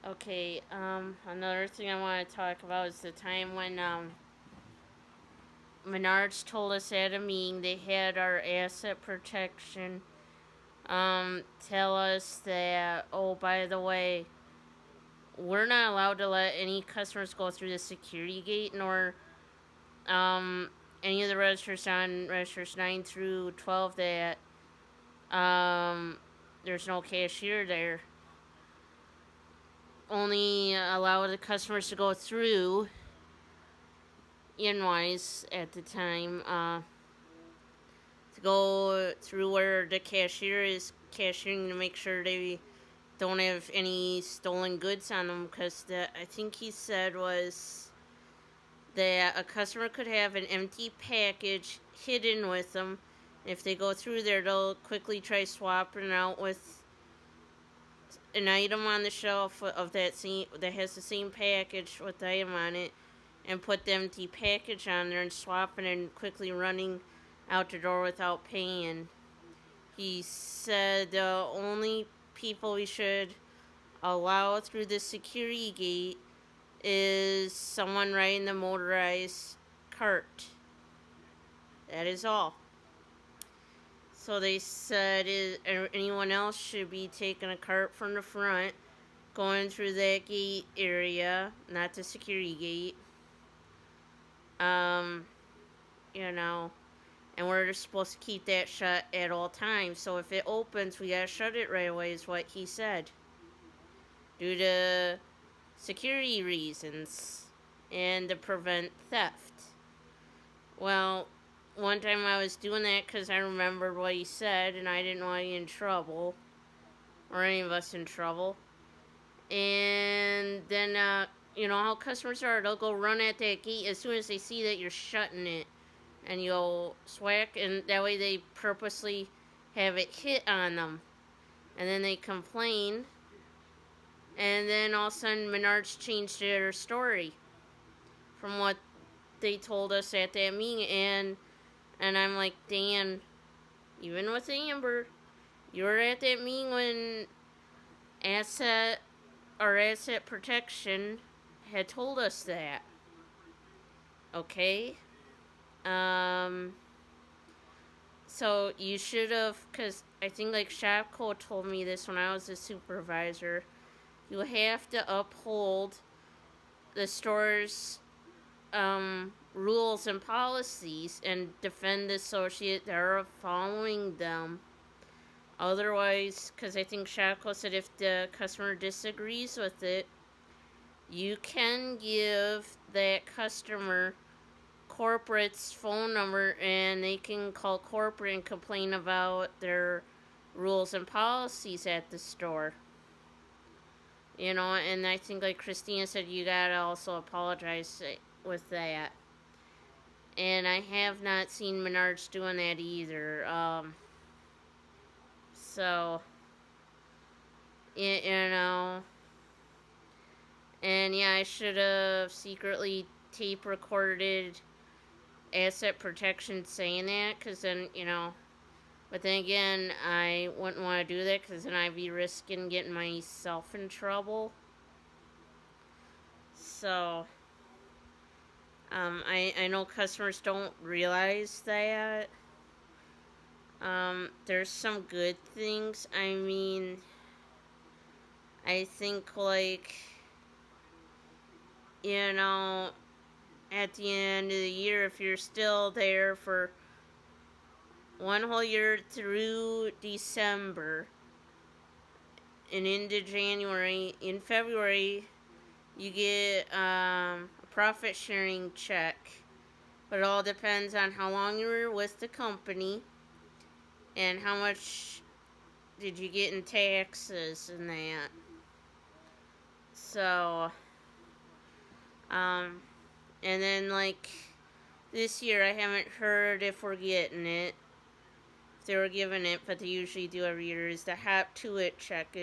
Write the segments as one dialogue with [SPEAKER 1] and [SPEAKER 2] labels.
[SPEAKER 1] Okay, another thing I want to talk about is the time when Menards told us at a meeting they had our asset protection tell us that, oh, by the way, we're not allowed to let any customers go through the security gate, nor um, any of the registers on registers 9 through 12 that there's no cashier there. Only allow the customers to go through Inwise at the time, to go through where the cashier is cashiering to make sure they don't have any stolen goods on them, because I think he said was that a customer could have an empty package hidden with them. If they go through there, they'll quickly try swapping out with an item on the shelf of that has the same package with the item on it, and put the empty package on there and swapping and quickly running out the door without paying. He said the only people we should allow through the security gate is someone riding the motorized cart. That is all. So they said anyone else should be taking a cart from the front, going through that gate area, not the security gate. Um, you know, and we're supposed to keep that shut at all times. So if it opens, we gotta shut it right away, is what he said, due to security reasons and to prevent theft. Well, one time I was doing that because I remembered what he said and I didn't want to get in trouble, or any of us in trouble. And then, you know how customers are, they'll go run at that gate as soon as they see that you're shutting it. And you'll swack, and that way they purposely have it hit on them. And then they complain. And then all of a sudden, Menards changed their story from what they told us at that meeting. And I'm like, Dan, even with Amber, you were at that meeting when asset protection had told us that. Okay? Um, so you should have, because I think like Shopko told me this when I was a supervisor, you have to uphold the store's rules and policies and defend the associate that are following them. Otherwise, because I think Shopko said if the customer disagrees with it, you can give that customer corporate's phone number and they can call corporate and complain about their rules and policies at the store. You know, and I think like Christina said, you gotta also apologize with that. And I have not seen Menards doing that either. So, you know, and yeah, I should have secretly tape recorded asset protection saying that, because then, you know, but then again, I wouldn't want to do that because then I'd be risking getting myself in trouble. So, I know customers don't realize that. There's some good things. I mean, I think, like, you know, at the end of the year, if you're still there for one whole year through December and into January, in February, you get a profit sharing check. But it all depends on how long you were with the company and how much did you get in taxes and that. So, and then like this year, I haven't heard if we're getting it. If they were giving it, but they usually do every year, is the Hop to It check.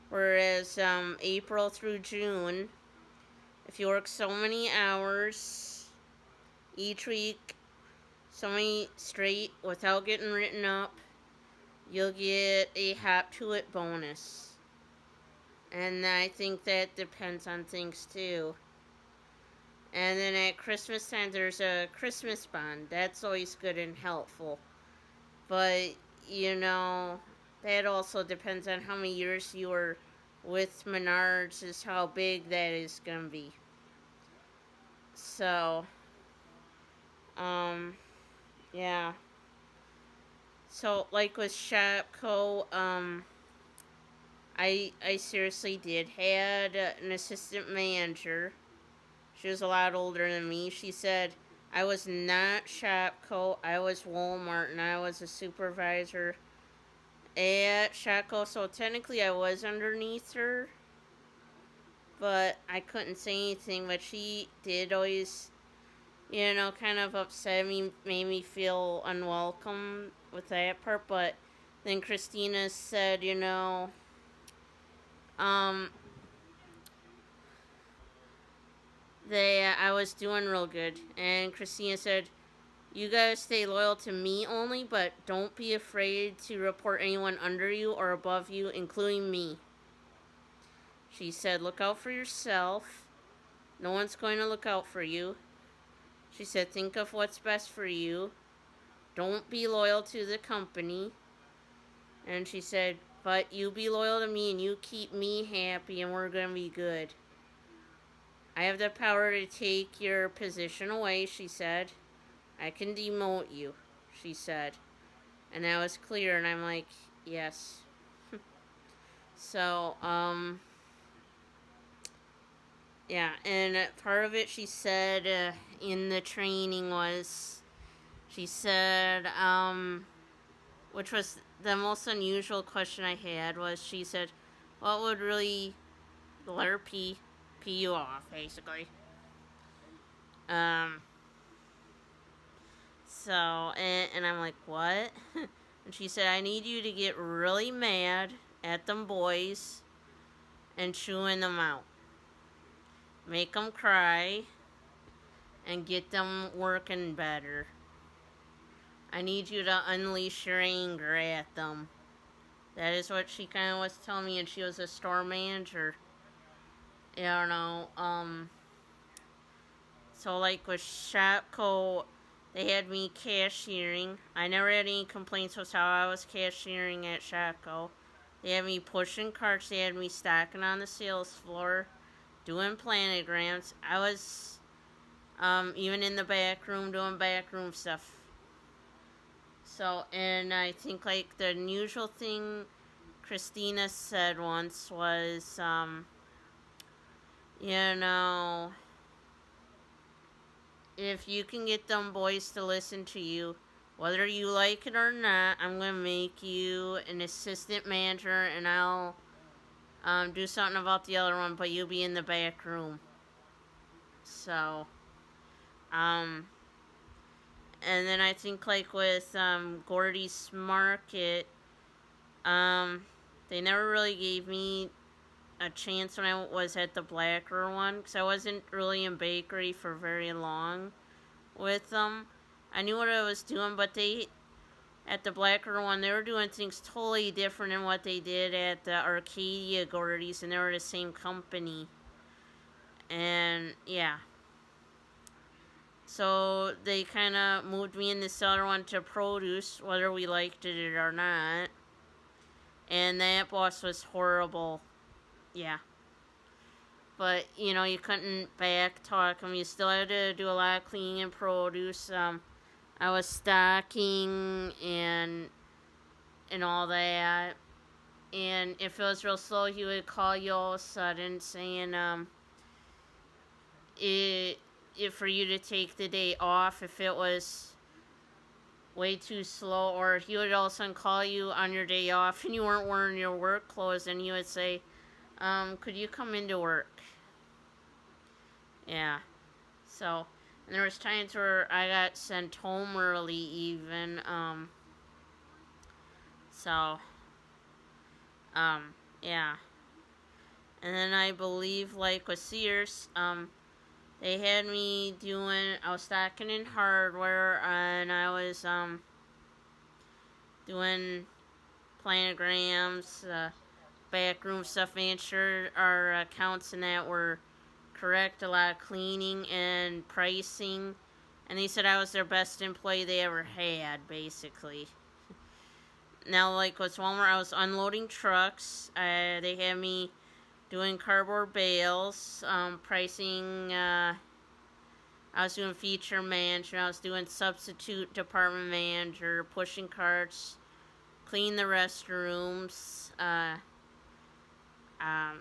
[SPEAKER 1] Whereas April through June, if you work so many hours each week, so many straight without getting written up, you'll get a Hop to It bonus. And I think that depends on things too. And then at Christmas time, there's a Christmas bond. That's always good and helpful. But, you know, that also depends on how many years you were with Menards, is how big that is going to be. So, um, yeah. So, like with Shopko, I seriously did had an assistant manager. She was a lot older than me. She said I was not Shopko. I was Walmart, and I was a supervisor at Shopko. So technically, I was underneath her, but I couldn't say anything. But she did always, kind of upset me, made me feel unwelcome with that part. But then Christina said, um, that I was doing real good, and Christina said, "You guys stay loyal to me only, but don't be afraid to report anyone under you or above you, including me." She said, "Look out for yourself. No one's going to look out for you." She said, "Think of what's best for you. Don't be loyal to the company." And she said, "But you be loyal to me and you keep me happy and we're going to be good. I have the power to take your position away," she said. "I can demote you," she said. And that was clear, and I'm like, yes. So, yeah, and part of it she said in the training was, she said, which was the most unusual question I had, was she said, what would really, the letter P you off, basically. Um, so, and I'm like, what? And she said, I need you to get really mad at them boys and chewing them out. Make them cry and get them working better. I need you to unleash your anger at them. That is what she kind of was telling me, and she was a store manager. You know, so like with Shopko, they had me cashiering. I never had any complaints with how I was cashiering at Shopko. They had me pushing carts, they had me stocking on the sales floor, doing planograms. I was even in the back room doing backroom stuff. So, and I think like the unusual thing Christina said once was, you know, if you can get them boys to listen to you, whether you like it or not, I'm going to make you an assistant manager and I'll do something about the other one, but you'll be in the back room. So, and then I think like with Gordy's Market, they never really gave me a chance when I was at the Blacker one, because I wasn't really in bakery for very long with them. I knew what I was doing, but at the Blacker one, they were doing things totally different than what they did at the Arcadia Gordy's, and they were the same company. And yeah. So they kind of moved me in this other one to produce, whether we liked it or not. And that boss was horrible. Yeah. But, you couldn't back talk him. You still had to do a lot of cleaning and produce. I was stocking and all that. And if it was real slow, he would call you all of a sudden saying, if for you to take the day off if it was way too slow, or he would all of a sudden call you on your day off and you weren't wearing your work clothes, and he would say, could you come into work? Yeah. So, and there was times where I got sent home early even, so, yeah. And then I believe, like, with Sears, they had me I was stocking in hardware, and I was, doing planograms, backroom stuff, making sure our accounts and that were correct, a lot of cleaning and pricing. And they said I was their best employee they ever had, basically. Now, like with Walmart, I was unloading trucks. They had me doing cardboard bales, pricing. I was doing feature management. I was doing substitute department manager, pushing carts, clean the restrooms,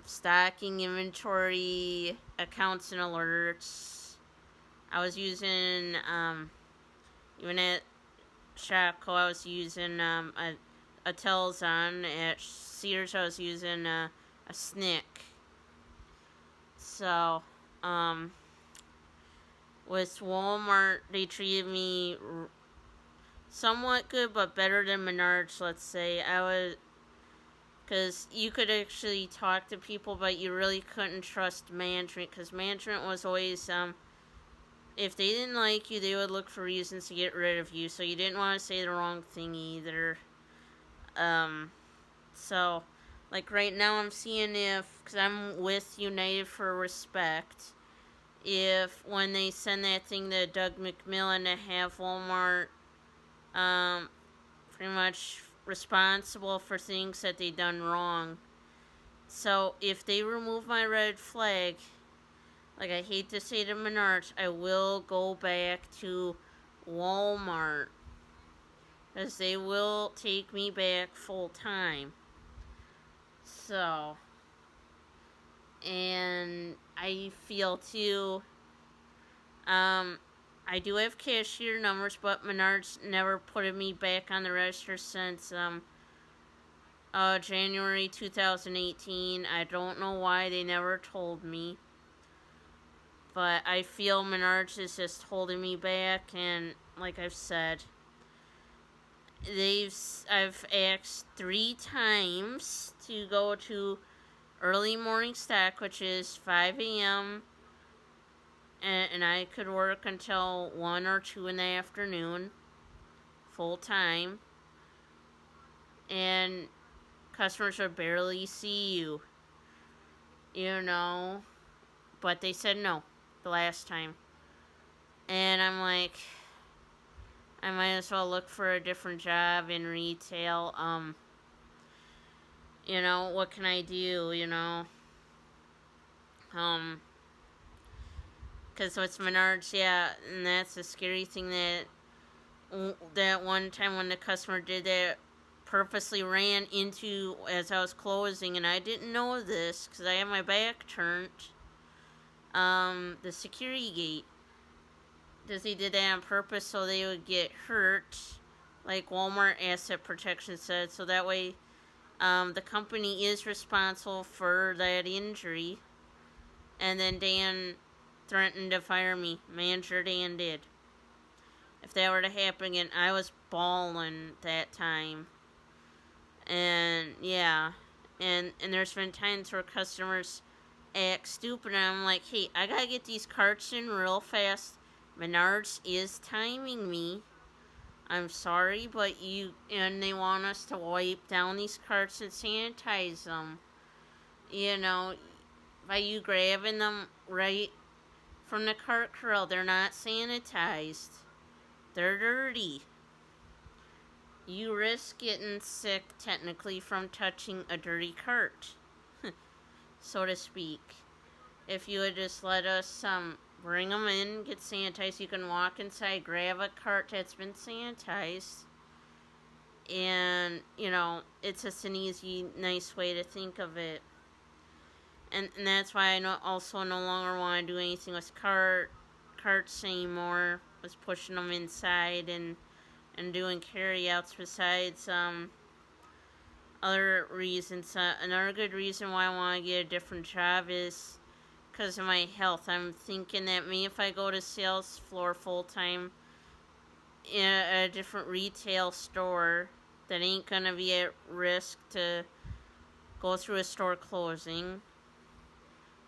[SPEAKER 1] stocking inventory, accounts and alerts. I was using, even at Shopko, I was using a Telzon. At Sears, I was using a Snick. So, with Walmart, they treated me somewhat good, but better than Menards, let's say. Because you could actually talk to people, but you really couldn't trust management, because management was always, if they didn't like you, they would look for reasons to get rid of you, so you didn't want to say the wrong thing either. So, like right now I'm seeing because I'm with United for Respect, if when they send that thing to Doug McMillon to have Walmart pretty much responsible for things that they done wrong. So if they remove my red flag, like I hate to say to Menards, I will go back to Walmart, because they will take me back full time. So, and I feel too, I do have cashier numbers, but Menards never put me back on the register since January 2018. I don't know why they never told me, but I feel Menards is just holding me back. And like I've said, I've asked 3 times to go to early morning stack, which is 5 a.m. And I could work until 1 or 2 in the afternoon, full time. And customers would barely see you, But they said no the last time. And I'm like, I might as well look for a different job in retail. What can I do, Because what's Menards, yeah, and that's the scary thing, that one time when the customer did that, purposely ran into as I was closing, and I didn't know this because I had my back turned, the security gate. Disney did that on purpose so they would get hurt, like Walmart Asset Protection said, so that way the company is responsible for that injury. And then Dan threatened to fire me. Manager Dan did. If that were to happen again, I was bawling that time. And yeah, and there's been times where customers act stupid, and I'm like, hey, I gotta get these carts in real fast. Menards is timing me. I'm sorry, but and they want us to wipe down these carts and sanitize them. By you grabbing them right from the cart curl, they're not sanitized. They're dirty. You risk getting sick, technically, from touching a dirty cart, so to speak. If you would just let us bring them in, get sanitized, you can walk inside, grab a cart that's been sanitized, and, it's just an easy, nice way to think of it. And that's why I also no longer want to do anything with carts anymore, was pushing them inside and doing carryouts besides other reasons. Another good reason why I want to get a different job is because of my health. I'm thinking that maybe if I go to sales floor full time in a different retail store that ain't going to be at risk to go through a store closing,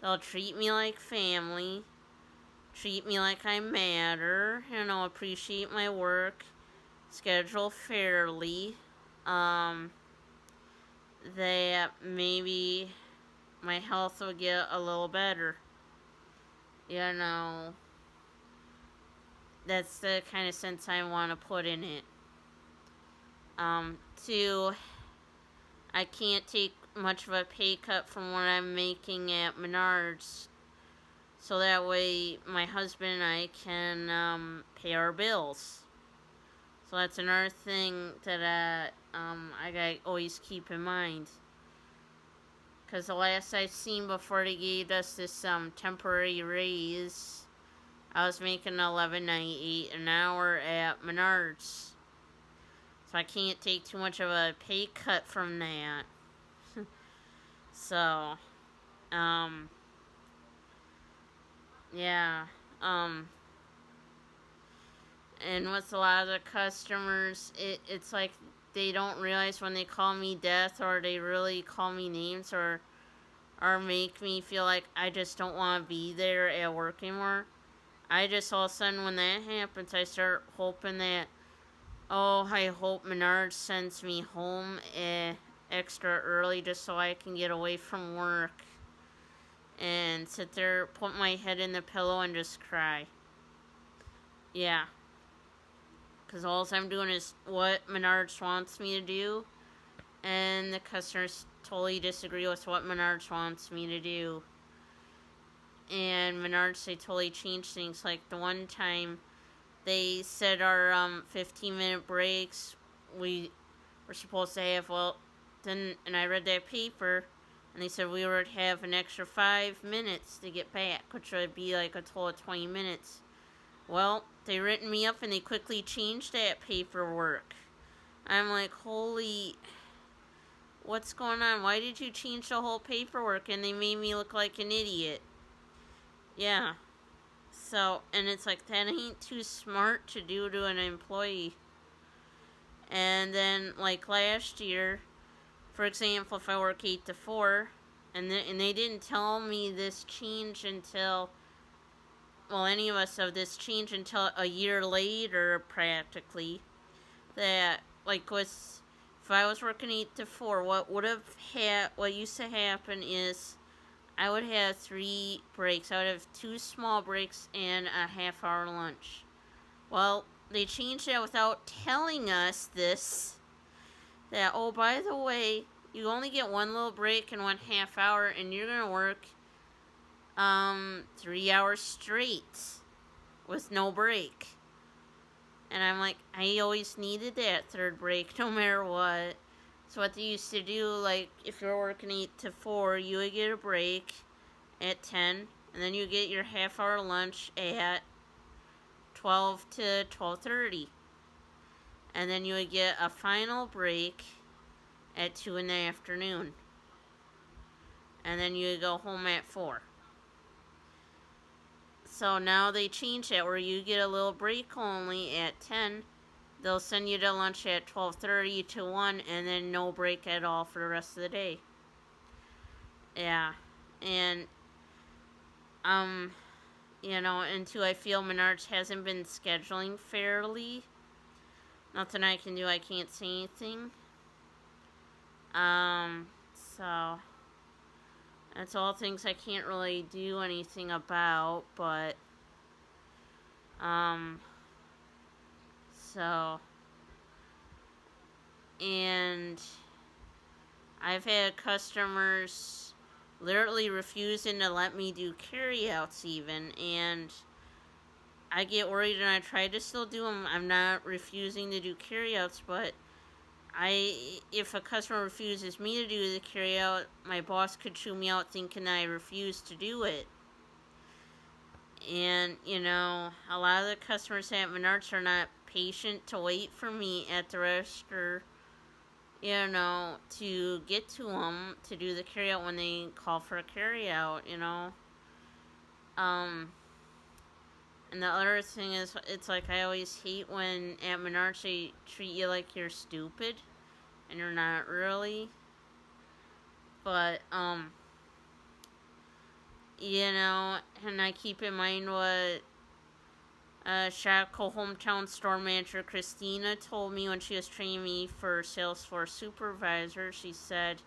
[SPEAKER 1] they'll treat me like family, treat me like I matter, appreciate my work, schedule fairly, that maybe my health will get a little better. You know, that's the kind of sense I want to put in it. Two, I can't take much of a pay cut from what I'm making at Menards, so that way my husband and I can pay our bills. So that's another thing that I gotta always keep in mind. Because the last I seen before they gave us this temporary raise, I was making $11.98 an hour at Menards. So I can't take too much of a pay cut from that. So, yeah. And with a lot of the customers, it's like they don't realize when they call me death, or they really call me names, or make me feel like I just don't want to be there at work anymore. I just all of a sudden, when that happens, I start hoping that, oh, I hope Menards sends me home extra early just so I can get away from work and sit there, put my head in the pillow, and just cry. Yeah. Because all I'm doing is what Menards wants me to do, and the customers totally disagree with what Menards wants me to do. And Menards, they totally change things. Like the one time, they said our 15-minute breaks we were supposed to have. Well, then, and I read that paper, and they said we would have an extra 5 minutes to get back, which would be like a total of 20 minutes. Well, they written me up and they quickly changed that paperwork. I'm like, holy, what's going on? Why did you change the whole paperwork? And they made me look like an idiot. Yeah. So, and it's like, that ain't too smart to do to an employee. And then, like last year, for example, if I work 8 to 4, and they didn't tell me this change until, well, any of us of this change until a year later, practically. That, like, if I was working 8 to 4, what used to happen is I would have 3 breaks. I would have 2 small breaks and a half-hour lunch. Well, they changed that without telling us this. That, oh, by the way, you only get 1 little break and 1 half hour, and you're gonna work 3 hours straight with no break. And I'm like, I always needed that 3rd break no matter what. So what they used to do, like, if you're working 8 to 4, you would get a break at 10, and then you get your half-hour lunch at 12 to 12:30. And then you would get a final break at 2 in the afternoon. And then you would go home at 4. So now they changed that where you get a little break only at 10. They'll send you to lunch at 12:30 to 1, and then no break at all for the rest of the day. Yeah. And, and two, I feel Menards hasn't been scheduling fairly. Nothing I can do, I can't say anything. So that's all things I can't really do anything about, but, so, and I've had customers literally refusing to let me do carryouts even, and I get worried and I try to still do them. I'm not refusing to do carryouts, but if a customer refuses me to do the carryout, my boss could chew me out thinking I refuse to do it. And, a lot of the customers at Menards are not patient to wait for me at the register, to get to them to do the carryout when they call for a carryout, And the other thing is, it's like I always hate when at Menards they treat you like you're stupid, and you're not really. But, and I keep in mind what Shopko hometown store manager Christina told me when she was training me for Salesforce supervisor. She said,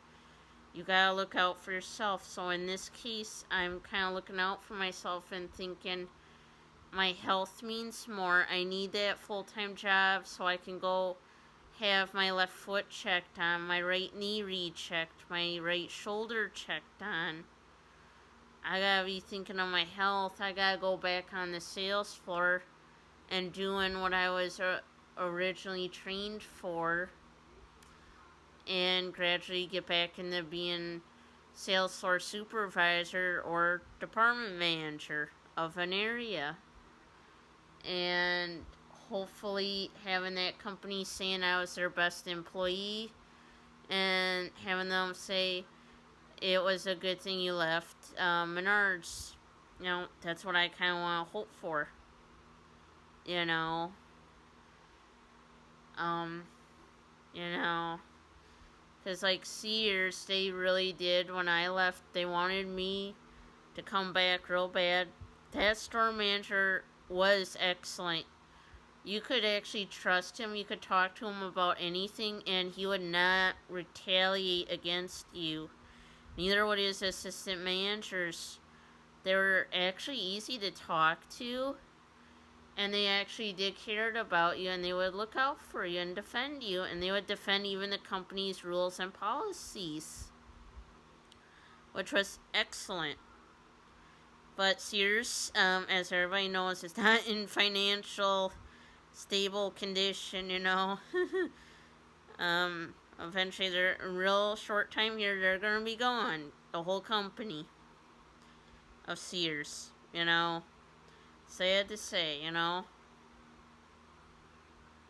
[SPEAKER 1] You gotta look out for yourself. So in this case, I'm kind of looking out for myself and thinking my health means more. I need that full-time job so I can go have my left foot checked on, my right knee rechecked, my right shoulder checked on. I gotta be thinking of my health. I gotta go back on the sales floor and doing what I was originally trained for, and gradually get back into being sales floor supervisor or department manager of an area. And hopefully having that company saying I was their best employee and having them say it was a good thing you left Menards. You know, that's what I kind of want to hope for. You know, um, you know, because like Sears, they really did when I left. They wanted me to come back real bad. That store manager was excellent. You could actually trust him. You could talk to him about anything, and he would not retaliate against you. Neither would his assistant managers. They were actually easy to talk to, and they actually did care about you, and they would look out for you and defend you, and they would defend even the company's rules and policies, which was excellent. But Sears, as everybody knows, is not in financial stable condition, you know. Eventually, they're a real short time here, they're gonna be gone. The whole company of Sears, you know. Sad to say, you know.